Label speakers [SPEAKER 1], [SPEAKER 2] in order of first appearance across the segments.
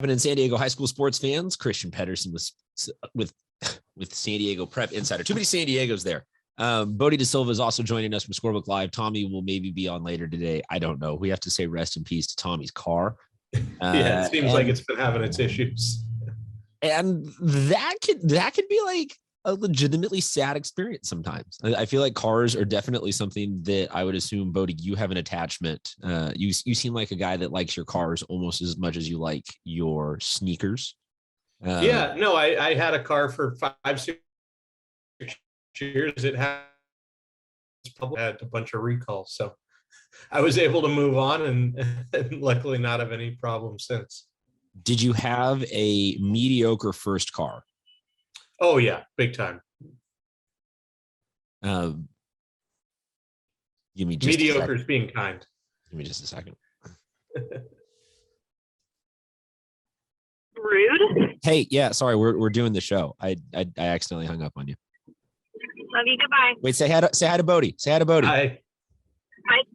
[SPEAKER 1] In San Diego high school sports fans, Christian Pedersen was with San Diego Prep Insider. Too many San Diegos there. Bodie De Silva is also joining us from Scorebook Live. Tommy will maybe be on later today. I don't know. We have to say rest in peace to Tommy's car.
[SPEAKER 2] Yeah, it seems like it's been having its issues.
[SPEAKER 1] And that could be like a legitimately sad experience sometimes. I feel like cars are definitely something that I would assume, Bodie, you have an attachment. You seem like a guy that likes your cars almost as much as you like your sneakers.
[SPEAKER 2] Yeah, no, I had a car for 5-6 years. It had a bunch of recalls, so I was able to move on and luckily not have any problems since.
[SPEAKER 1] Did you have a mediocre first car?
[SPEAKER 2] Oh yeah, big time.
[SPEAKER 1] Give me just
[SPEAKER 2] mediocre is being kind.
[SPEAKER 1] Give me just a second.
[SPEAKER 3] Rude.
[SPEAKER 1] Hey, yeah, sorry, we're doing the show. I accidentally hung up on you.
[SPEAKER 3] Love you. Goodbye.
[SPEAKER 1] Wait, say hi to Bodie. Say hi to Bodie.
[SPEAKER 2] Hi.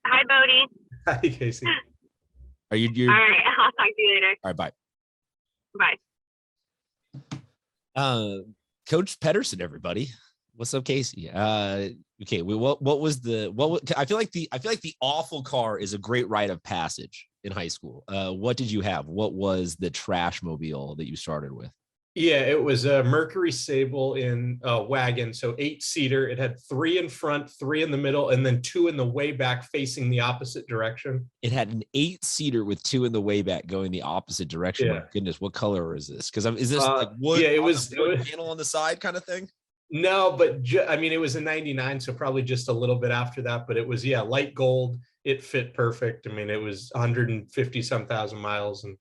[SPEAKER 3] Hi, Bodie.
[SPEAKER 2] Hi, Casey.
[SPEAKER 1] Are you?
[SPEAKER 3] All right, I'll talk to you later.
[SPEAKER 1] All right, bye.
[SPEAKER 3] Bye.
[SPEAKER 1] Coach Pedersen, everybody. What's up, Casey? Okay. What was I feel like the awful car is a great rite of passage in high school. What did you have? What was the trash mobile that you started with?
[SPEAKER 2] Yeah, it was a Mercury Sable in a wagon, so 8-seater. It had 3 in front, 3 in the middle, and then 2 in the way back facing the opposite direction.
[SPEAKER 1] It had an 8-seater with 2 in the way back going the opposite direction.
[SPEAKER 2] Yeah.
[SPEAKER 1] My goodness, what color is this? Because is this like wood?
[SPEAKER 2] Yeah, it was
[SPEAKER 1] panel on the side kind of thing.
[SPEAKER 2] No, but I mean, it was a 99, so probably just a little bit after that. But it was light gold. It fit perfect. I mean, it was 150 some thousand miles, and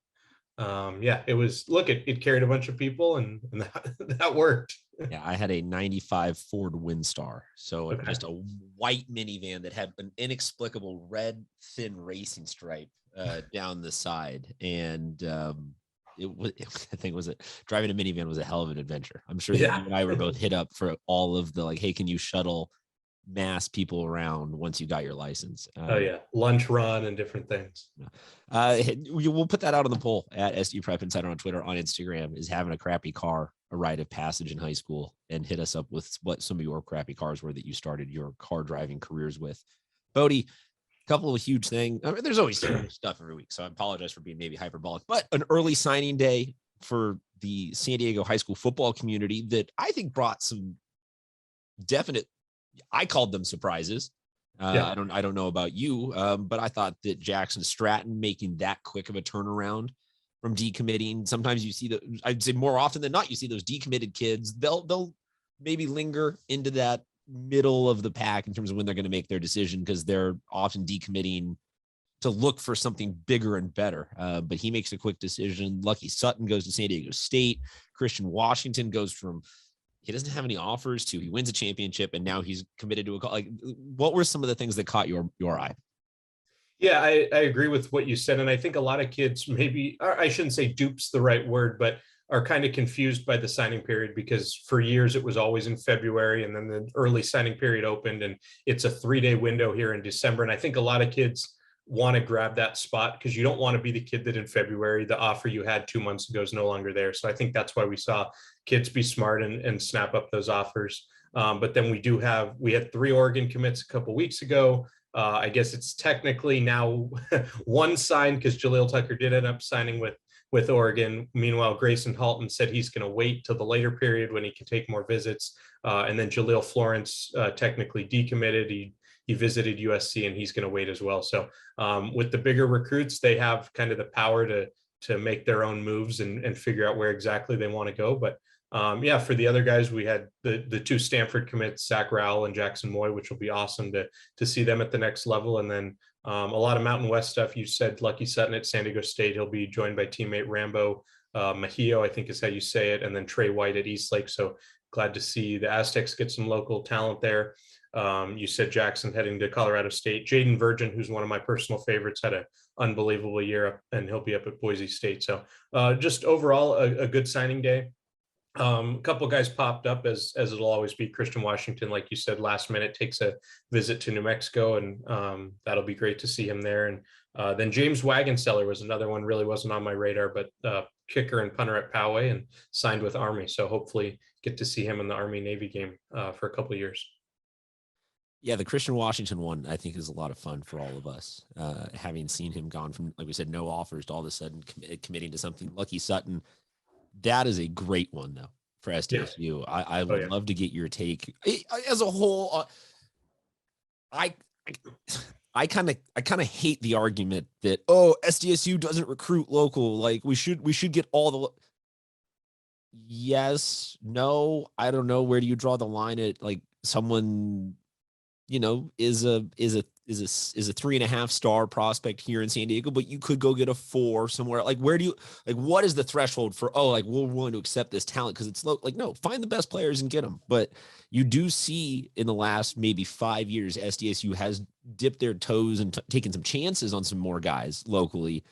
[SPEAKER 2] it was. Look, it carried a bunch of people, and that worked.
[SPEAKER 1] Yeah, I had a 95 Ford Windstar. So just a white minivan that had an inexplicable red thin racing stripe down the side. And driving a minivan was a hell of an adventure. I'm sure that you and I were both hit up for all of the hey, can you shuttle mass people around once you got your license?
[SPEAKER 2] Lunch run and different things.
[SPEAKER 1] We'll put that out on the poll at SDU Prep Insider on Twitter, on Instagram. Is having a crappy car a rite of passage in high school? And hit us up with what some of your crappy cars were that you started your car driving careers with. Bodie, a couple of huge things. I mean, there's always stuff every week, so I apologize for being maybe hyperbolic, but an early signing day for the San Diego high school football community that I think brought some definite, I called them surprises. I don't know about you, but I thought that Jackson Stratton making that quick of a turnaround from decommitting. Sometimes you see I'd say more often than not, you see those decommitted kids. They'll maybe linger into that middle of the pack in terms of when they're going to make their decision, because they're often decommitting to look for something bigger and better. But he makes a quick decision. Lucky Sutton goes to San Diego State. Christian Washington goes from he doesn't have any offers to he wins a championship, and now he's committed to a call. Like, what were some of the things that caught your eye?
[SPEAKER 2] Yeah, I agree with what you said. And I think a lot of kids maybe, or I shouldn't say dupe's the right word, but are kind of confused by the signing period, because for years it was always in February, and then the early signing period opened, and it's a 3-day window here in December. And I think a lot of kids want to grab that spot, because you don't want to be the kid that in February, the offer you had 2 months ago is no longer there. So I think that's why we saw kids be smart and snap up those offers. But then we had 3 Oregon commits a couple weeks ago. I guess it's technically now one signed, because Jaleel Tucker did end up signing with Oregon. Meanwhile, Grayson Halton said he's going to wait till the later period when he can take more visits. And then Jaleel Florence technically decommitted. He visited USC, and he's going to wait as well. So with the bigger recruits, they have kind of the power to make their own moves and figure out where exactly they want to go. But for the other guys, we had the 2 Stanford commits, Zach Rowell and Jackson Moy, which will be awesome to see them at the next level. And then a lot of Mountain West stuff. You said Lucky Sutton at San Diego State. He'll be joined by teammate Rambo Mejio, I think is how you say it, and then Trey White at Eastlake. So glad to see the Aztecs get some local talent there. You said Jackson heading to Colorado State. Jaden Virgin, who's one of my personal favorites, had an unbelievable year, and he'll be up at Boise State. So just overall, a good signing day. A couple guys popped up as it'll always be. Christian Washington, like you said, last minute takes a visit to New Mexico, and that'll be great to see him there. And then James Wagonseller was another one, really wasn't on my radar, but kicker and punter at Poway and signed with Army. So hopefully get to see him in the Army Navy game for a couple of years.
[SPEAKER 1] Yeah, the Christian Washington one, I think, is a lot of fun for all of us. Having seen him gone from, like we said, no offers to all of a sudden committing to something. Lucky Sutton, that is a great one, though, for SDSU. Yeah. I would love to get your take as a whole. I kind of hate the argument that, oh, SDSU doesn't recruit local. Like we should get all the. Yes, no, I don't know. Where do you draw the line at? Like someone, is a 3.5-star prospect here in San Diego, but you could go get a 4 somewhere. Like, where do you, like, what is the threshold for, oh, like, we're willing to accept this talent because it's low? Like, no, find the best players and get them. But you do see in the last maybe 5 years, SDSU has dipped their toes and taken some chances on some more guys locally.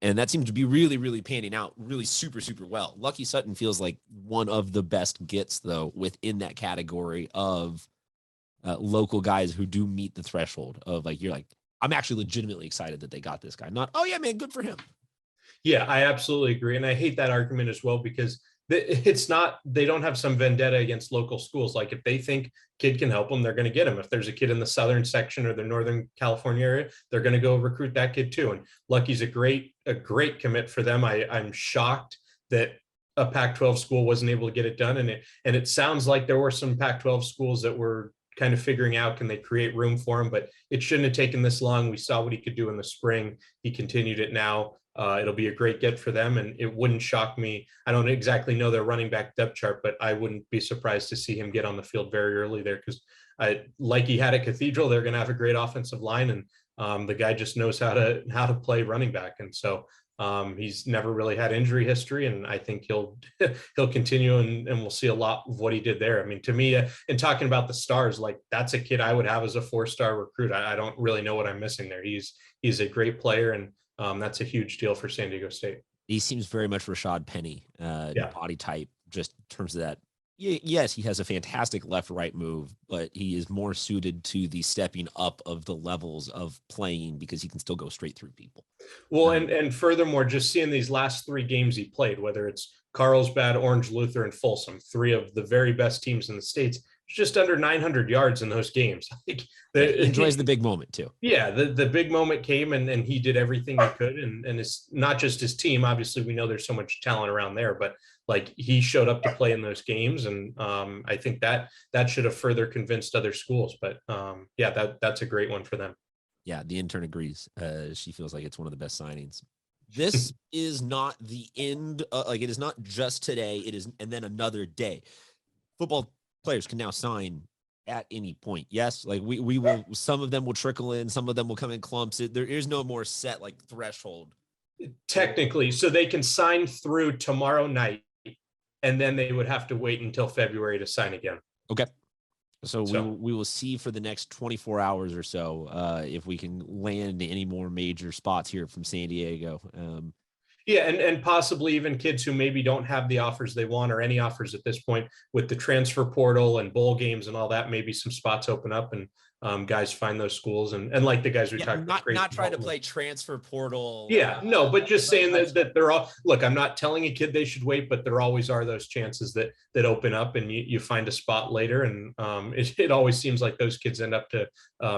[SPEAKER 1] And that seems to be really, really panning out really super, super well. Lucky Sutton feels like one of the best gets, though, within that category of local guys who do meet the threshold of, like, you're like, I'm actually legitimately excited that they got this guy. Not, oh yeah, man, good for him.
[SPEAKER 2] Yeah, I absolutely agree. And I hate that argument as well, because it's not, they don't have some vendetta against local schools. Like if they think kid can help them, they're going to get him. If there's a kid in the southern section or the Northern California area, they're going to go recruit that kid too. And Lucky's a great commit for them. I'm shocked that a Pac-12 school wasn't able to get it done. And it sounds like there were some Pac-12 schools that were kind of figuring out, can they create room for him? But it shouldn't have taken this long. We saw what he could do in the spring. He continued it now. It'll be a great get for them, and it wouldn't shock me. I don't exactly know their running back depth chart, but I wouldn't be surprised to see him get on the field very early there, because like he had at Cathedral, they're going to have a great offensive line, and the guy just knows how to play running back. And so he's never really had injury history, and I think he'll continue, and we'll see a lot of what he did there. I mean, to me, in talking about the stars, like that's a kid I would have as a 4-star recruit. I don't really know what I'm missing there. He's a great player, and that's a huge deal for San Diego State.
[SPEAKER 1] He seems very much Rashad Penny body type, just in terms of that. Yes, he has a fantastic left-right move, but he is more suited to the stepping up of the levels of playing, because he can still go straight through people.
[SPEAKER 2] Well, and furthermore, just seeing these last 3 games he played, whether it's Carlsbad, Orange Luther, and Folsom, 3 of the very best teams in the States, just under 900 yards in those games. Like,
[SPEAKER 1] he enjoys the big moment too.
[SPEAKER 2] Yeah, the big moment came, and he did everything he could, and it's not just his team. Obviously, we know there's so much talent around there, but like he showed up to play in those games, and I think that should have further convinced other schools. But yeah, that's a great one for them.
[SPEAKER 1] Yeah, the intern agrees. She feels like it's one of the best signings. This is not the end. Like, it is not just today. It is, and then another day. Football players can now sign at any point. Yes, like we will. Some of them will trickle in. Some of them will come in clumps. There is no more set like threshold.
[SPEAKER 2] Technically, so they can sign through tomorrow night, and then they would have to wait until February to sign again.
[SPEAKER 1] Okay. So we will see for the next 24 hours or so if we can land any more major spots here from San Diego.
[SPEAKER 2] Yeah, and possibly even kids who maybe don't have the offers they want, or any offers at this point, with the transfer portal and bowl games and all that. Maybe some spots open up, and guys find those schools, and like the guys we talked about.
[SPEAKER 1] Not trying to play transfer portal.
[SPEAKER 2] Yeah, no, but just saying that they're all, look, I'm not telling a kid they should wait, but there always are those chances that open up, and you find a spot later, and it always seems like those kids end up to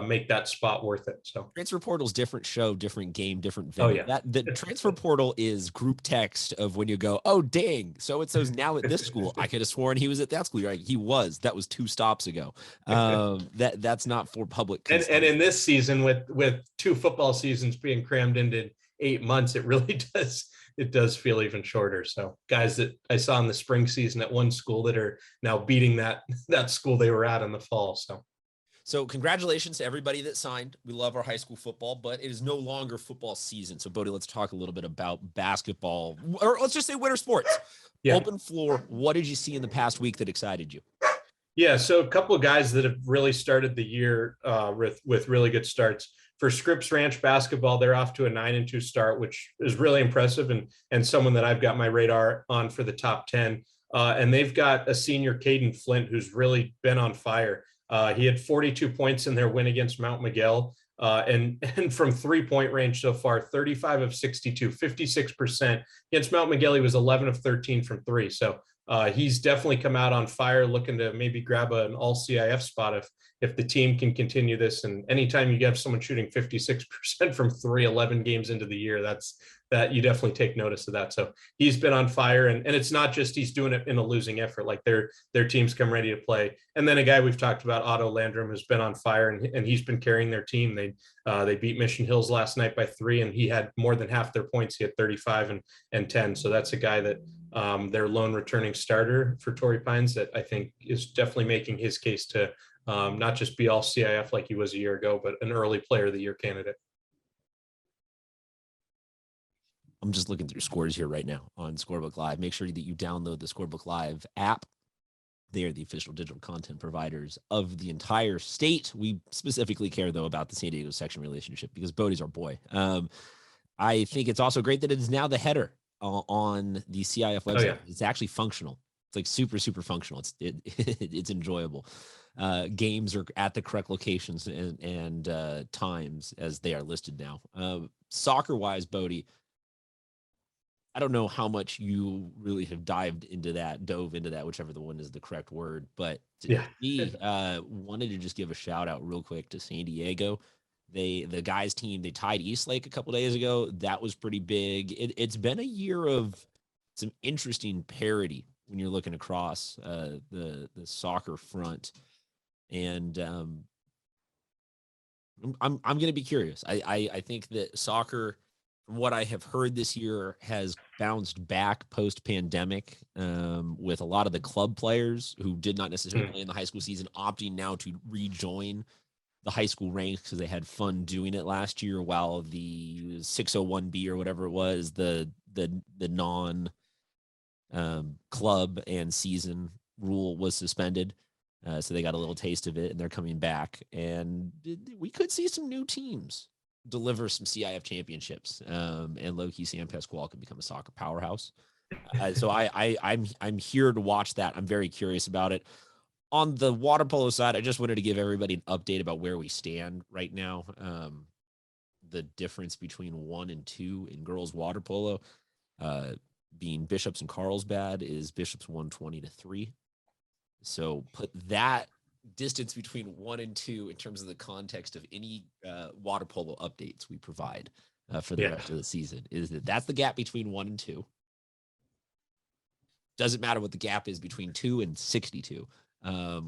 [SPEAKER 2] make that spot worth it. So
[SPEAKER 1] transfer portal's different show, different game, different venue.
[SPEAKER 2] Oh, yeah.
[SPEAKER 1] The transfer portal is group text of when you go, oh dang, so and so's now at this school. I could have sworn he was at that school. You're like, he was. That was 2 stops ago. That's not for public.
[SPEAKER 2] And in this season, with 2 football seasons being crammed into 8 months, it really does feel even shorter. So guys that I saw in the spring season at one school that are now beating that school they were at in the fall.
[SPEAKER 1] So congratulations to everybody that signed. We love our high school football, but it is no longer football season. So Bodie, let's talk a little bit about basketball, or let's just say winter sports. Yeah. Open floor. What did you see in the past week that excited you?
[SPEAKER 2] Yeah, so a couple of guys that have really started the year with really good starts. For Scripps Ranch basketball, they're off to a 9-2 start, which is really impressive, and someone that I've got my radar on for the top 10. And they've got a senior, Caden Flint, who's really been on fire. He had 42 points in their win against Mount Miguel. And from 3-point range so far, 35 of 62, 56%. Against Mount Miguel, he was 11 of 13 from 3. So he's definitely come out on fire, looking to maybe grab an all CIF spot if the team can continue this. And anytime you have someone shooting 56% from 3, 11 games into the year, that you definitely take notice of that. So he's been on fire, and it's not just he's doing it in a losing effort. Like their teams come ready to play. And then a guy we've talked about, Otto Landrum, has been on fire, and he's been carrying their team. They beat Mission Hills last night by 3, and he had more than half their points. He had 35 and 10. So that's a guy that their lone returning starter for Torrey Pines that I think is definitely making his case to not just be all CIF like he was a year ago, but an early player of the year candidate.
[SPEAKER 1] I'm just looking through scores here right now on Scorebook Live. Make sure that you download the Scorebook Live app. They are the official digital content providers of the entire state. We specifically care, though, about the San Diego section relationship because Bodie's our boy. I think it's also great that it is now the header on the CIF website. Oh, yeah. It's actually functional. It's like super, super functional. It's enjoyable. Games are at the correct locations and times as they are listed now. Soccer-wise, Bodie, I don't know how much you really have dove into that, whichever the one is the correct word, but wanted to just give a shout out real quick to San Diego. The guys team, they tied Eastlake a couple days ago. That was pretty big. It's been a year of some interesting parity when you're looking across the soccer front. And I'm going to be curious. I think that soccer, from what I have heard this year, has bounced back post-pandemic with a lot of the club players who did not necessarily play in the high school season opting now to rejoin the high school ranks because they had fun doing it last year, while the 601B or whatever it was, the non club and season rule was suspended. So they got a little taste of it, and they're coming back. And we could see some new teams deliver some CIF championships, and low-key San Pasquale could become a soccer powerhouse. So I'm here to watch that. I'm very curious about it. On the water polo side, I just wanted to give everybody an update about where we stand right now. The difference between 1 and 2 in girls water polo, being Bishops and Carlsbad, is Bishops 120-3. So put that distance between 1 and 2 in terms of the context of any water polo updates we provide for the rest of the season. That's the gap between 1 and 2. Doesn't matter what the gap is between 2 and 62.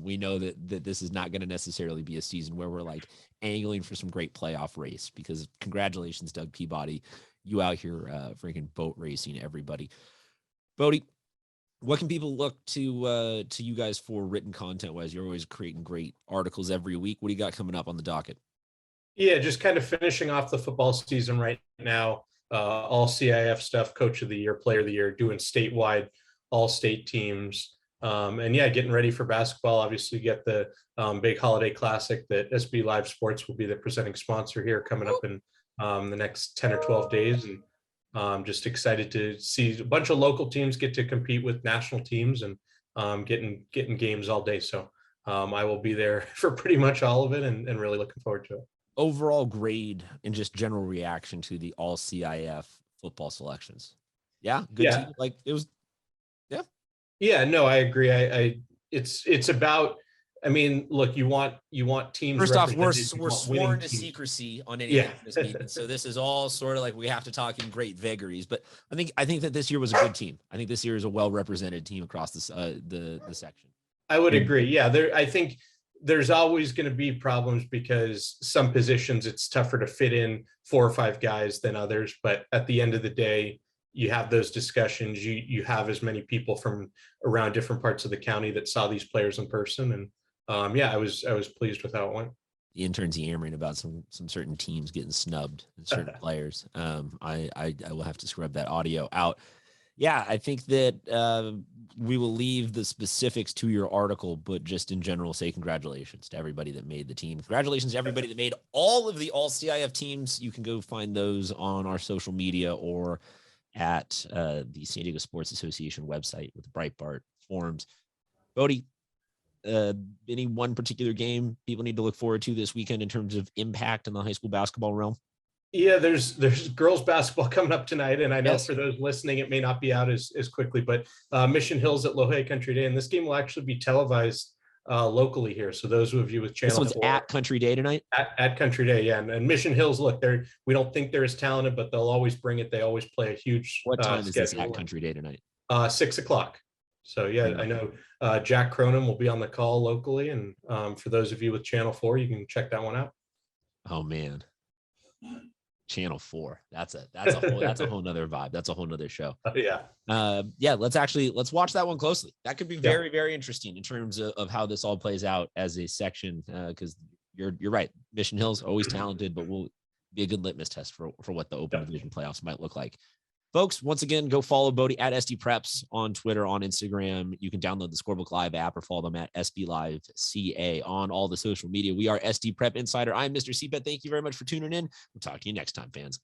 [SPEAKER 1] We know that this is not going to necessarily be a season where we're like angling for some great playoff race, because congratulations, Doug Peabody, you out here freaking boat racing everybody. Bodie, what can people look to you guys for written content wise? You're always creating great articles every week. What do you got coming up on the docket?
[SPEAKER 2] Yeah, just kind of finishing off the football season right now. All CIF stuff, coach of the year, player of the year, doing statewide, all state teams. And getting ready for basketball. Obviously, get the big holiday classic that SB Live Sports will be the presenting sponsor here coming up in the next 10 or 12 days. And I'm just excited to see a bunch of local teams get to compete with national teams and getting games all day. So I will be there for pretty much all of it, and really looking forward to it.
[SPEAKER 1] Overall grade and just general reaction to the all CIF football selections. Yeah, good team. Like it was.
[SPEAKER 2] Yeah, no, I agree. It's about, I mean, look, you want teams.
[SPEAKER 1] First off, we're sworn to secrecy on any of this meeting. So this is all sort of like we have to talk in great vagaries. But I think that this year was a good team. I think this year is a well-represented team across the section.
[SPEAKER 2] I would agree. Yeah, I think there's always going to be problems because some positions it's tougher to fit in 4 or 5 guys than others. But at the end of the day, you have those discussions. You have as many people from around different parts of the county that saw these players in person, and I was pleased with how it went.
[SPEAKER 1] The intern's yammering about some certain teams getting snubbed and certain players. I will have to scrub that audio out. Yeah, I think that we will leave the specifics to your article, but just in general, say congratulations to everybody that made the team. Congratulations to everybody that made all of the all CIF teams. You can go find those on our social media or at the San Diego Sports Association website with Breitbart forms. Bodie, any one particular game people need to look forward to this weekend in terms of impact in the high school basketball realm?
[SPEAKER 2] Yeah, there's girls basketball coming up tonight, and I know
[SPEAKER 1] Yes.
[SPEAKER 2] for those listening, it may not be out as quickly, but Mission Hills at La Jolla Country Day, and this game will actually be televised locally here. So those of you with
[SPEAKER 1] This
[SPEAKER 2] Channel
[SPEAKER 1] one's
[SPEAKER 2] 4
[SPEAKER 1] at Country Day tonight.
[SPEAKER 2] at Country Day, yeah, and Mission Hills, look, we don't think they're as talented, but they'll always bring it. They always play a huge.
[SPEAKER 1] What time is this
[SPEAKER 2] schedule.
[SPEAKER 1] at Country Day tonight?
[SPEAKER 2] 6 o'clock. So yeah, I know Jack Cronin will be on the call locally, and for those of you with Channel 4, you can check that one out.
[SPEAKER 1] Oh man, Channel 4. That's a whole nother vibe. That's a whole nother show.
[SPEAKER 2] Yeah.
[SPEAKER 1] Let's watch that one closely. That could be very, very interesting in terms of how this all plays out as a section. Because you're right. Mission Hill's always talented, but will be a good litmus test for what the open division playoffs might look like. Folks, once again, go follow Bodie at SD Preps on Twitter, on Instagram. You can download the Scorebook Live app or follow them at SB Live CA on all the social media. We are SD Prep Insider. I'm Mr. Seabed. Thank you very much for tuning in. We'll talk to you next time, fans.